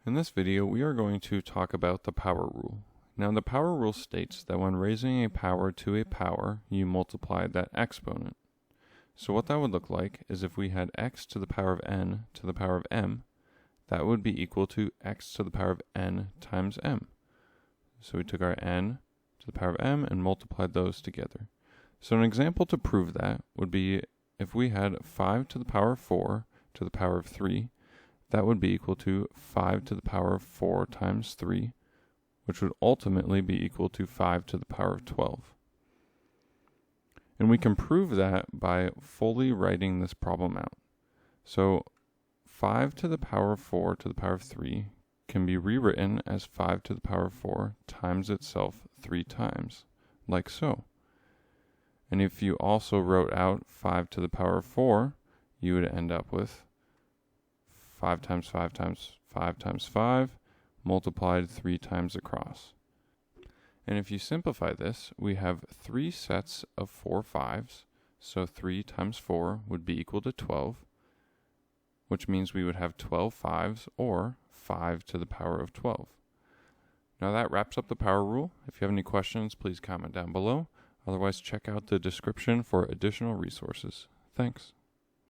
In this video, we are going to talk about the power rule. Now, the power rule states that when raising a power to a power, you multiply that exponent. So what that would look like is if we had x to the power of n to the power of m, that would be equal to x to the power of n times m. So we took our n to the power of m and multiplied those together. So an example to prove that would be if we had 5 to the power of 4 to the power of 3, that would be equal to 5 to the power of 4 times 3, which would ultimately be equal to 5 to the power of 12. And we can prove that by fully writing this problem out. So 5 to the power of 4 to the power of 3 can be rewritten as 5 to the power of 4 times itself 3 times, like so. And if you also wrote out 5 to the power of 4, you would end up with 5 times 5 times 5 times 5 multiplied 3 times across. And if you simplify this, we have 3 sets of 4 5s, so 3 times 4 would be equal to 12, which means we would have 12 5s, or 5 to the power of 12. Now that wraps up the power rule. If you have any questions, please comment down below. Otherwise, check out the description for additional resources. Thanks.